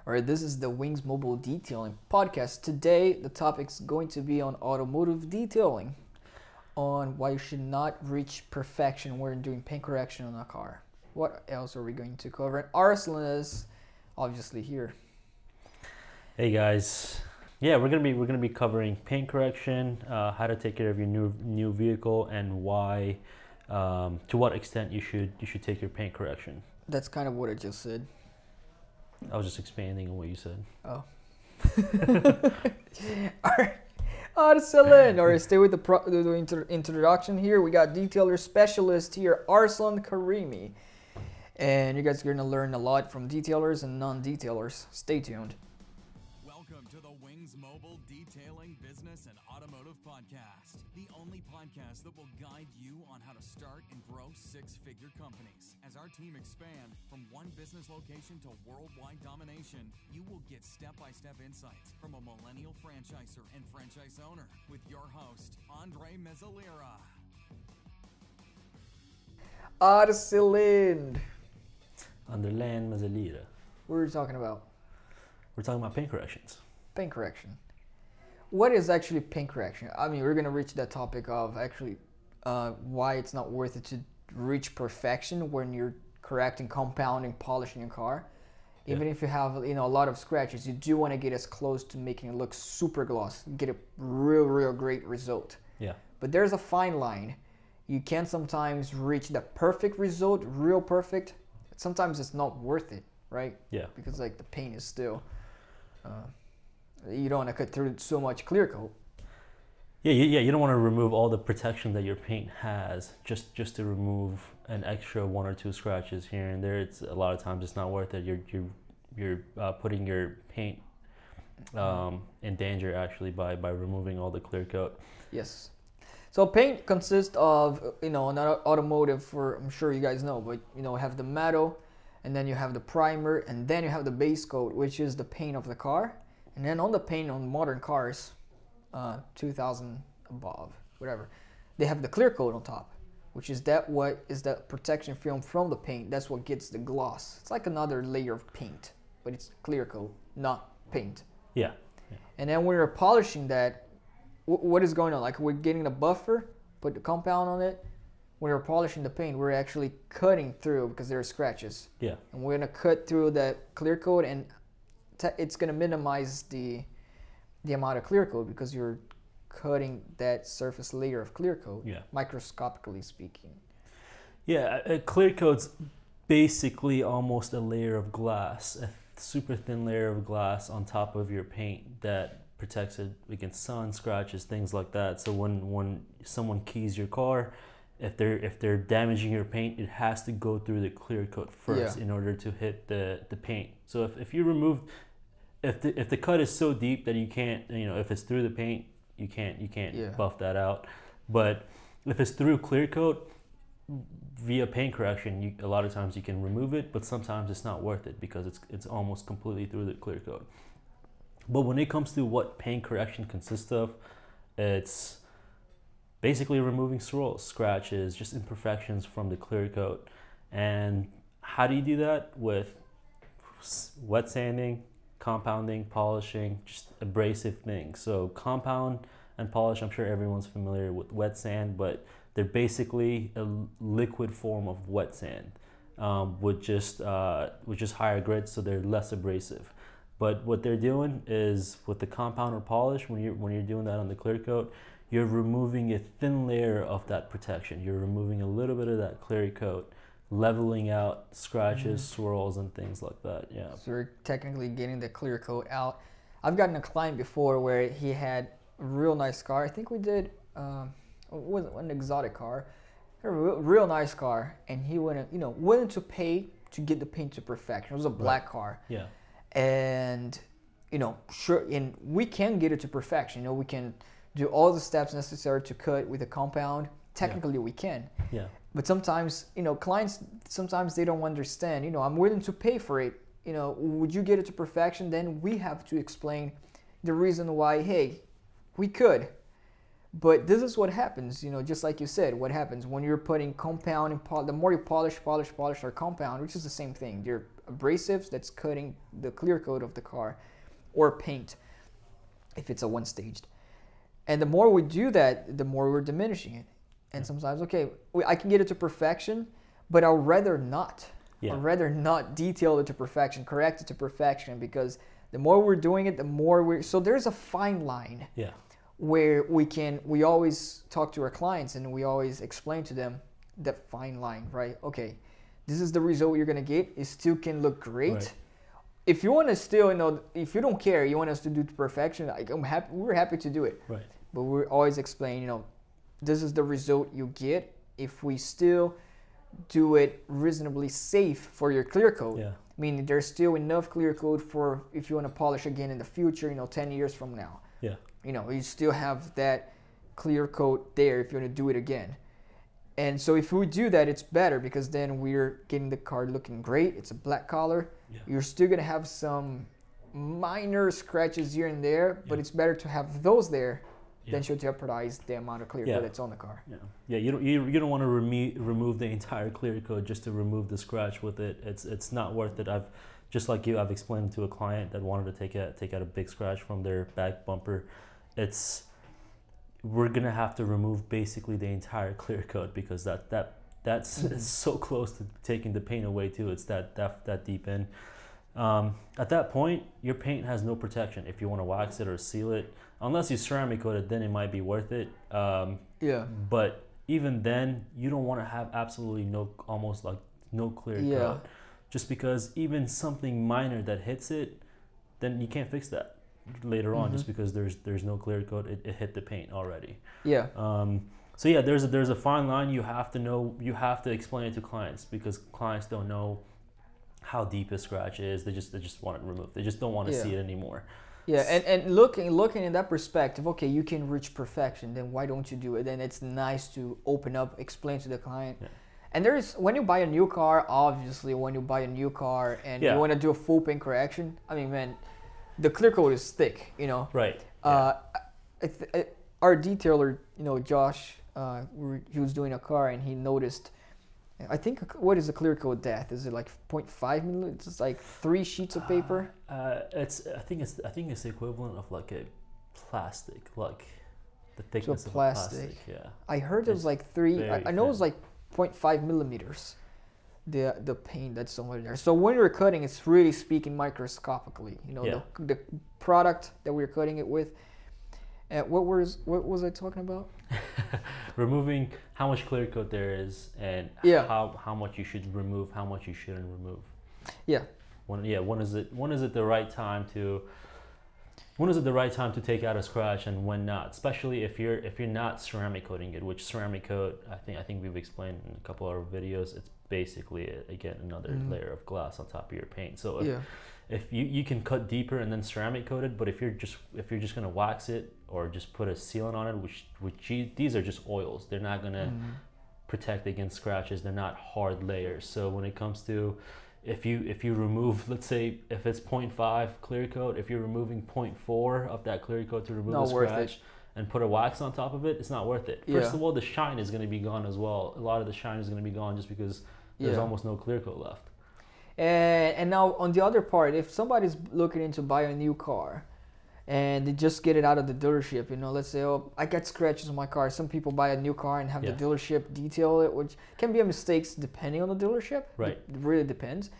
All right, this is the Wings Mobile Detailing Podcast. Today, the topic is going to be on automotive detailing, on why you should not reach perfection when doing paint correction on a car. What else are we going to cover? And Arsalan is obviously here. Hey guys, yeah, we're gonna be covering paint correction, how to take care of your new vehicle, and why, to what extent you should take your paint correction. That's kind of what I just said. I was just expanding on what you said. Oh. Alright, Arsalan. Alright, stay with the introduction here. We got detailer specialist here, Arsalan Karimi. And you guys are going to learn a lot from detailers and non-detailers. Stay tuned. Welcome to the Wings Mobile Detailing Business and Automotive Podcast, the only podcast that will guide you on how to start and grow six-figure companies. As our team expand from one business location to worldwide domination, you will get step-by-step insights from a millennial franchisor and franchise owner with your host, Andre Mezzalira. Arsalan. Underland Mazzalira. What are we talking about? We're talking about paint corrections. Paint correction. What is actually paint correction? I mean, we're going to reach that topic of actually why it's not worth it to reach perfection when you're correcting, compounding, polishing your car. Even if you have a lot of scratches, you do want to get as close to making it look super gloss, get a real great result. Yeah. But there's a fine line. You can sometimes reach the perfect result, real perfect. Sometimes it's not worth it, right? Yeah. Because like the paint is still, you don't want to cut through so much clear coat. Yeah. You don't want to remove all the protection that your paint has just to remove an extra one or two scratches here and there. It's a lot of times it's not worth it. You're putting your paint in danger actually by removing all the clear coat. Yes. So paint consists of, an automotive, I'm sure you guys know, but have the metal, and then you have the primer, and then you have the base coat, which is the paint of the car. And then on the paint on modern cars, 2000 above, whatever, they have the clear coat on top, which is that protection film from the paint. That's what gets the gloss. It's like another layer of paint, but it's clear coat, not paint. Yeah. And then when you're polishing that, what is going on? Like we're getting the buffer, put the compound on it. When we're polishing the paint, we're actually cutting through because there are scratches. Yeah. And we're gonna cut through that clear coat, and it's gonna minimize the amount of clear coat because you're cutting that surface layer of clear coat. Yeah. Microscopically speaking. Yeah, a clear coat's basically almost a layer of glass, a super thin layer of glass on top of your paint that protects it against sun, scratches, things like that. So when someone keys your car, if they're damaging your paint, it has to go through the clear coat first in order to hit the paint. So if you remove, if the cut is so deep that you can't, if it's through the paint, you can't buff that out. But if it's through clear coat via paint correction, a lot of times you can remove it, but sometimes it's not worth it because it's almost completely through the clear coat. But when it comes to what paint correction consists of, it's basically removing swirls, scratches, just imperfections from the clear coat. And how do you do that? With wet sanding, compounding, polishing, just abrasive things. So compound and polish, I'm sure everyone's familiar with wet sand, but they're basically a liquid form of wet sand with just higher grit, so they're less abrasive. But what they're doing is with the compound or polish, when you're doing that on the clear coat, you're removing a thin layer of that protection. You're removing a little bit of that clear coat, leveling out scratches, swirls, and things like that. Yeah. So you're technically getting the clear coat out. I've gotten a client before where he had a real nice car. I think we did it wasn't an exotic car, a real nice car, and he willing to pay to get the paint to perfection. It was a black car. Yeah. And sure, and we can get it to perfection. We can do all the steps necessary to cut with a compound. Technically, we can. Yeah. But sometimes, clients sometimes they don't understand. I'm willing to pay for it. Would you get it to perfection? Then we have to explain the reason why. Hey, we could, But this is what happens, just like you said, what happens when you're putting compound and the more you polish or compound, which is the same thing. They're abrasives that's cutting the clear coat of the car, or paint if it's a one-staged. And the more we do that, the more we're diminishing it. And sometimes, okay, I can get it to perfection, but I'd rather not. Yeah. I'd rather not detail it to perfection, correct it to perfection, because the more we're doing it, the more so there's a fine line. Yeah. Where we always talk to our clients and we always explain to them that fine line, right? Okay, this is the result you're gonna get. It still can look great. Right. If you want to still, if you don't care, you want us to do it to perfection, we're happy to do it. Right. But we're always explaining, this is the result you get if we still do it reasonably safe for your clear coat. Yeah. Meaning there's still enough clear coat for if you want to polish again in the future, 10 years from now. Yeah. You still have that clear coat there if you want to do it again. And so if we do that, it's better because then we're getting the car looking great. It's a black color. Yeah. You're still going to have some minor scratches here and there, but it's better to have those there than to jeopardize the amount of clear coat that's on the car. Yeah. Yeah. You don't want to remove the entire clear coat just to remove the scratch with it. It's not worth it. Just like you, I've explained to a client that wanted to take out a big scratch from their back bumper. We're gonna have to remove basically the entire clear coat because that's it's so close to taking the paint away too. It's that deep in. At that point, your paint has no protection. If you want to wax it or seal it, unless you ceramic coat it, then it might be worth it. But even then, you don't want to have absolutely almost like no clear coat, just because even something minor that hits it, then you can't fix that later on just because there's no clear coat. It hit the paint already. So yeah, there's a fine line. You have to know, you have to explain it to clients because clients don't know how deep a scratch is. They just want it removed. They just don't want to see it anymore. And looking in that perspective, okay, you can reach perfection, then why don't you do it? Then it's nice to open up, explain to the client. And when you buy a new car, obviously when you buy a new car and you want to do a full paint correction, I mean, man, the clear coat is thick, Right. Our detailer, Josh, he was doing a car and he noticed, I think, what is a clear coat depth? Is it like 0.5 millimeters? It's like 3 sheets of paper. I think it's the equivalent of like a plastic, like the thickness of plastic. Yeah. I heard it was like 3. I know it was like 0.5 millimeters. The paint that's over there. So when we're cutting, it's really speaking microscopically. The product that we're cutting it with. What was I talking about? Removing how much clear coat there is and how much you should remove, how much you shouldn't remove. When is it the right time to take out a scratch and when not? Especially if you're not ceramic coating it, which ceramic coat I think we've explained in a couple of our videos. It's basically again another layer of glass on top of your paint. So if you can cut deeper and then ceramic coat it, but if you're just gonna wax it or just put a sealant on it, which these are just oils, they're not gonna protect against scratches. They're not hard layers. So when it comes to if you remove, let's say if it's 0.5 clear coat, if you're removing 0.4 of that clear coat to remove a scratch and put a wax on top of it, it's not worth it. First of all, the shine is going to be gone as well. A lot of the shine is going to be gone just because there's almost no clear coat left. And now on the other part, if somebody's looking into buying a new car and they just get it out of the dealership, let's say, oh, I got scratches on my car. Some people buy a new car and have the dealership detail it, which can be a mistake depending on the dealership. Right. It really depends.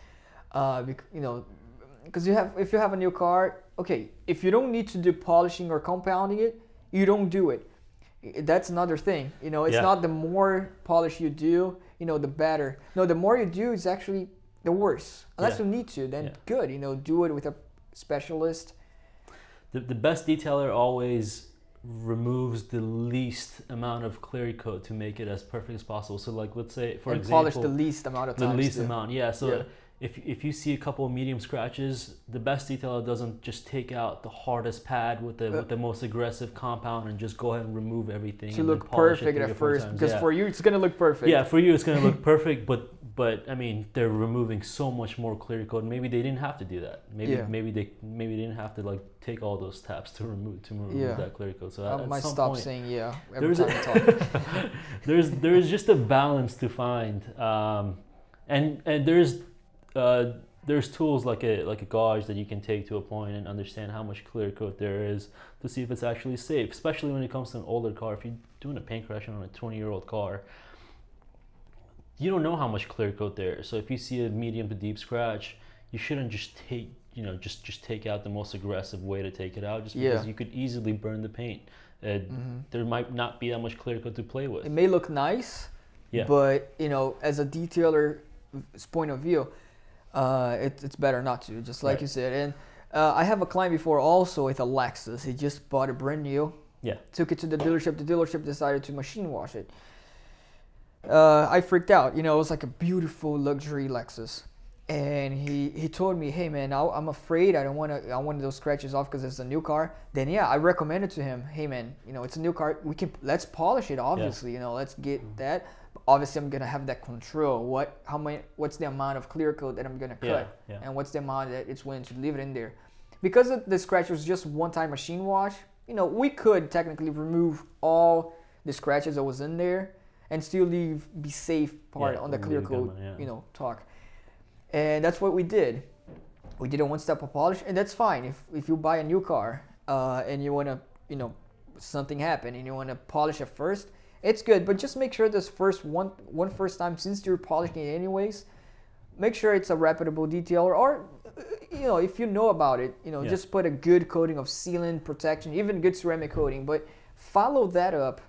Because if you have a new car, okay, if you don't need to do polishing or compounding it, you don't do it. That's another thing. It's not the more polish you do, the better. No, the more you do, it's actually the worse. Unless you need to, then good. Do it with a specialist. The best detailer always removes the least amount of clear coat to make it as perfect as possible. So like, let's say, for example, polish the least amount of times. The least amount, So if you see a couple of medium scratches, the best detailer doesn't just take out the hardest pad with the most aggressive compound and just go ahead and remove everything. To look perfect at first, because for you it's gonna look perfect. Yeah, for you it's gonna look perfect, but but I mean, they're removing so much more clear coat. Maybe they didn't have to do that. Maybe Yeah. maybe they didn't have to like take all those steps to remove Yeah. that clear coat. So I at might some stop point, saying yeah every there's time we talk. there's just a balance to find, and there's tools like a gauge that you can take to a point and understand how much clear coat there is to see if it's actually safe, especially when it comes to an older car. If you're doing a paint correction on a 20-year-old car, you don't know how much clear coat there is. So if you see a medium to deep scratch, you shouldn't just take just take out the most aggressive way to take it out, just because you could easily burn the paint. There might not be that much clear coat to play with. It may look nice, but as a detailer's point of view, it's better not to, just like you said. And I have a client before also with a Lexus. He just bought a brand new. Yeah. Took it to the dealership. The dealership decided to machine wash it. I freaked out. It was like a beautiful luxury Lexus. And he told me, hey man, I'm afraid I want those scratches off because it's a new car. Then I recommended to him, hey man, it's a new car. Let's polish it, obviously. Let's get that. Obviously, I'm gonna have that control. What's the amount of clear coat that I'm gonna cut, and what's the amount that it's willing to leave it in there. Because the scratch was just one-time machine wash, we could technically remove all the scratches that was in there and still be safe part on the clear coat, talk. And that's what we did. We did a one-step of polish, and that's fine. If you buy a new car and you wanna, something happened and you wanna polish it first, it's good, but just make sure this first time, since you're polishing it anyways, make sure it's a reputable detailer, or if you know about it, just put a good coating of sealant, protection, even good ceramic coating, but follow that up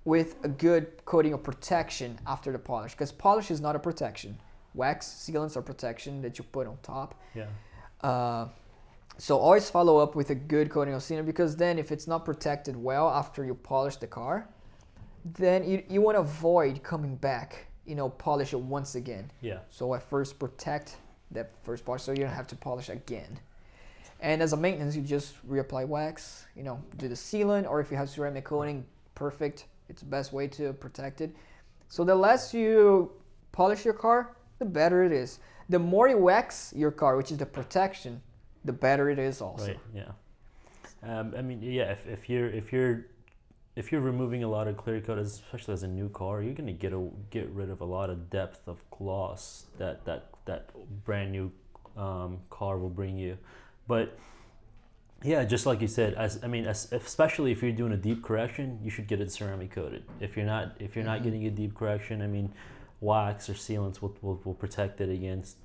with a good coating of protection after the polish, because polish is not a protection. Wax sealants are protection that you put on top. So always follow up with a good coating of sealant, because then if it's not protected well after you polish the car, then you want to avoid coming back, polish it once again. So at first protect that first polish so you don't have to polish again. And as a maintenance, you just reapply wax, do the sealant, or if you have ceramic coating, perfect. It's the best way to protect it. So the less you polish your car, the better it is. The more you wax your car, which is the protection, the better it is also. Right. Yeah. I mean, if you're removing a lot of clear coat, especially as a new car, you're gonna get rid of a lot of depth of gloss that brand new car will bring you. But yeah, just like you said, especially if you're doing a deep correction, you should get it ceramic coated. If you're not getting a deep correction, wax or sealants will protect it against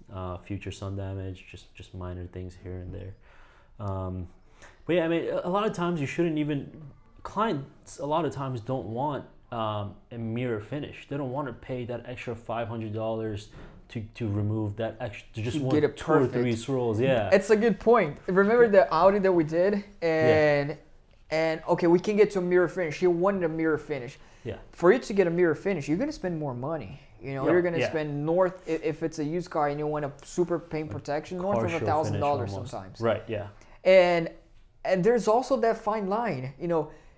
future sun damage, just minor things here and there. But yeah, a lot of times you shouldn't even. Clients a lot of times don't want a mirror finish. They don't want to pay that extra $500 to remove that extra, to just want 2 or 3 swirls. Yeah, it's a good point. Remember the Audi that we did, and okay, we can get to a mirror finish. You wanted a mirror finish. Yeah. For you to get a mirror finish, you're gonna spend more money. You're gonna spend if it's a used car and you want a super paint protection, north of $1,000 sometimes. Right. Yeah. And there's also that fine line.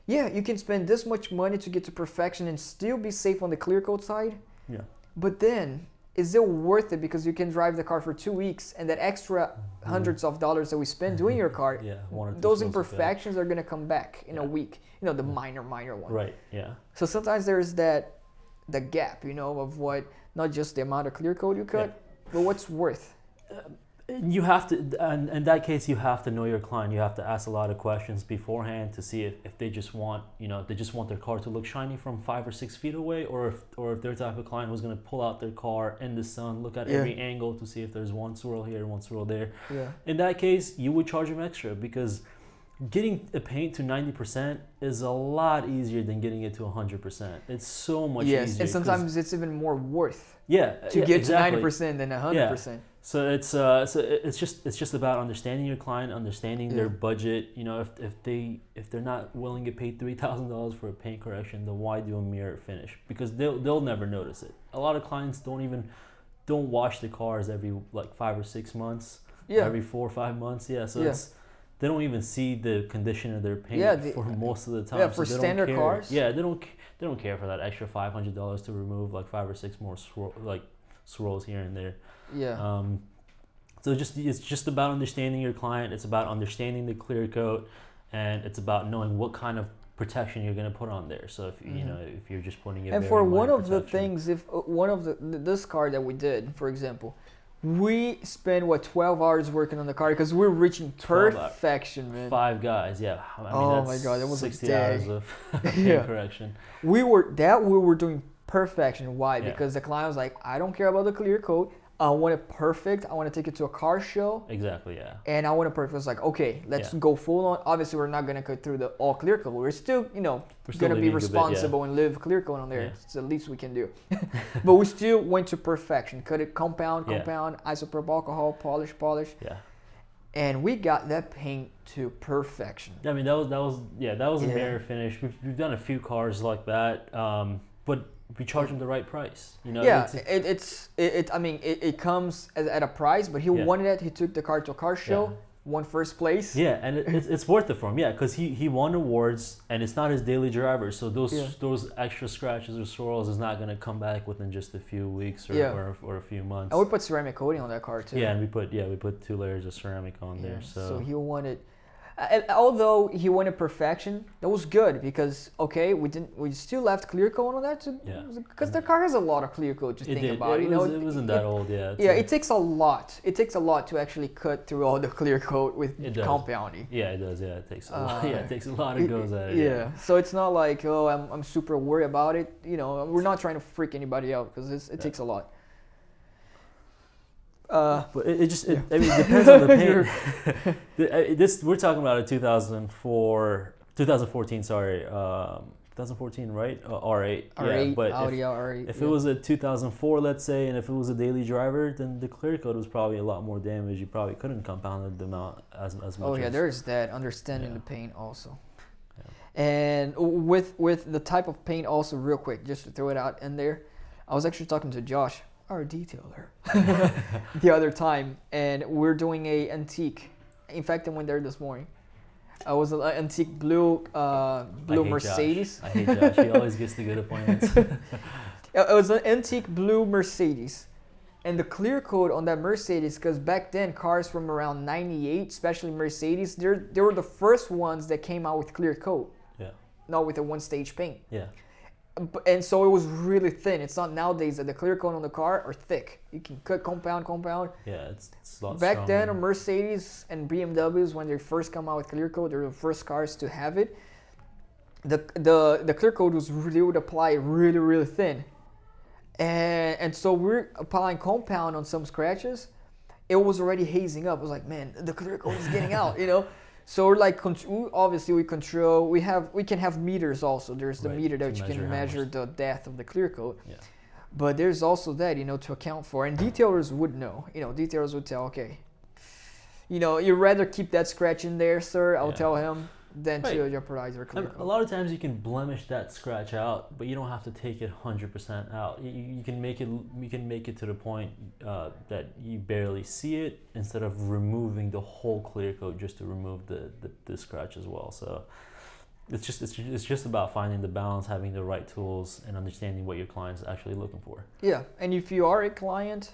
You can spend this much money to get to perfection and still be safe on the clear coat side. Yeah. But then, is it worth it, because you can drive the car for 2 weeks and that extra hundreds of dollars that we spend doing your car, those imperfections are going to come back in a week. The minor one. Right, yeah. So sometimes there's the gap, of what, not just the amount of clear coat you cut, but what's worth. You have to, and in that case, you have to know your client. You have to ask a lot of questions beforehand to see if they just want, they just want their car to look shiny from 5 or 6 feet away, or if they're the type of client who's going to pull out their car in the sun, look at every angle to see if there's one swirl here, one swirl there. Yeah. In that case, you would charge them extra, because getting a paint to 90% is a lot easier than getting it to 100%. It's so much easier. Yes, and sometimes it's even more worth to get to 90% than 100%. Yeah. So it's just about understanding your client, understanding their budget. If they're not willing to pay $3,000 for a paint correction, then why do a mirror finish? Because they'll never notice it. A lot of clients don't wash the cars every 5 or 6 months. Every 4 or 5 months. They don't even see the condition of their paint for most of the time. Yeah, for standard cars. Yeah, they don't care for that extra $500 to remove 5 or 6 more swirls here and there. Yeah. So it's just about understanding your client. It's about understanding the clear coat, and it's about knowing what kind of protection you're going to put on there. So if if you're just putting it, and for one of the things, if one of this car that we did, for example, we spent 12 hours working on the car because we're reaching perfection, man. 5 guys, yeah. I mean, oh my god, that was 60 a day. hours of paint correction. We were doing perfection. Why? Yeah. Because the client was like, I don't care about the clear coat. I want it perfect. I want to take it to a car show. Exactly, yeah. And I want it perfect. It's like, okay, let's go full on. Obviously, we're not going to cut through the all clear coat. We're still, going to be responsible and live clear coat on there. Yeah. It's the least we can do. But we still went to perfection. Cut it compound, isopropyl alcohol, polish. Yeah. And we got that paint to perfection. I mean, that was a mirror finish. We've done a few cars like that, but we charge him the right price. Yeah, it comes at a price, but he wanted it. He took the car to a car show, won first place. Yeah, and it's worth it for him. Yeah, because he won awards, and it's not his daily driver. So those extra scratches or swirls is not going to come back within just a few weeks or a few months. And we put ceramic coating on that car too. Yeah, and we put 2 layers of ceramic on there. So he wanted. Although he wanted perfection, that was good because we still left clear coat on that because the car has a lot of clear coat to think about. It wasn't that old, yeah. It takes a lot. It takes a lot to actually cut through all the clear coat with compounding. Yeah, it does. Yeah, it takes a lot. Yeah, it takes a lot of goes at it. Yeah, so it's not like I'm super worried about it. We're not trying to freak anybody out because it takes a lot. But it depends on the paint. We're talking about a 2014, sorry, 2014, right? R8. R8, yeah, but Audi R8. If it was a 2004, let's say, and if it was a daily driver, then the clear coat was probably a lot more damage. You probably couldn't compound them out as much. Oh yeah, there's that understanding the paint also. Yeah. And with the type of paint also, real quick, just to throw it out in there, I was actually talking to Josh, our detailer, the other time, and we're doing a antique. In fact, I went there this morning. I was an antique blue Mercedes. I hate Josh. He always gets the good appointments. It was an antique blue Mercedes, and the clear coat on that Mercedes, because back then cars from around '98, especially Mercedes, they were the first ones that came out with clear coat. Yeah. Not with a one-stage paint. Yeah. And so it was really thin. It's not nowadays that the clear coat on the car are thick. You can cut compound. Yeah, it's a lot Back stronger. then, on Mercedes and BMWs, when they first come out with clear coat, they were the first cars to have it. The clear coat they would apply really, really thin. And so we're applying compound on some scratches. It was already hazing up. I was like, man, the clear coat is getting out, So we're like, obviously we control. We can have meters also. There's the meter that you can measure the depth of the clear coat. Yeah. But there's also that, to account for. And detailers would know. Detailers would tell, okay, you'd rather keep that scratch in there, sir. I'll tell him than to jeopardize your clear coat. A lot of times you can blemish that scratch out, but you don't have to take it 100% out. You can make it to the point that you barely see it, instead of removing the whole clear coat just to remove the scratch as well. So it's just about finding the balance, having the right tools, and understanding what your client's actually looking for. Yeah, and if you are a client,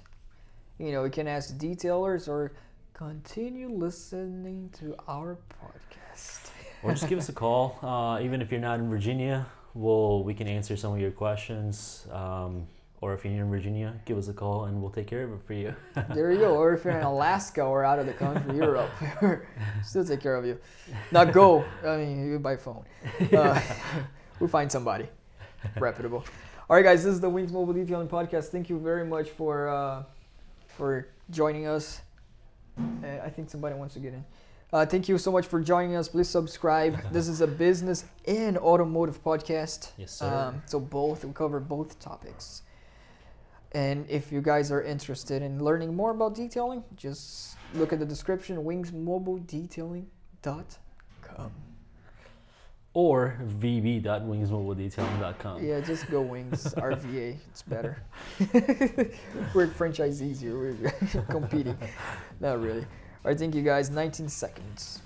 you can ask detailers or continue listening to our podcast. Or just give us a call. Even if you're not in Virginia, we can answer some of your questions. Or if you're in Virginia, give us a call and we'll take care of it for you. There you go. Or if you're in Alaska or out of the country, Europe, still take care of you. Not go. I mean, you by phone. We'll find somebody reputable. All right, guys. This is the Wings Mobile Detailing Podcast. Thank you very much for joining us. I think somebody wants to get in. Thank you so much for joining us. Please subscribe. This is a business and automotive podcast. Yes, sir. So we cover both topics. And if you guys are interested in learning more about detailing, just look at the description, wingsmobiledetailing.com. Or vb.wingsmobiledetailing.com. Yeah, just go Wings, RVA. It's better. We're franchisees here. We're competing. Not really. All right, thank you guys. 19 seconds.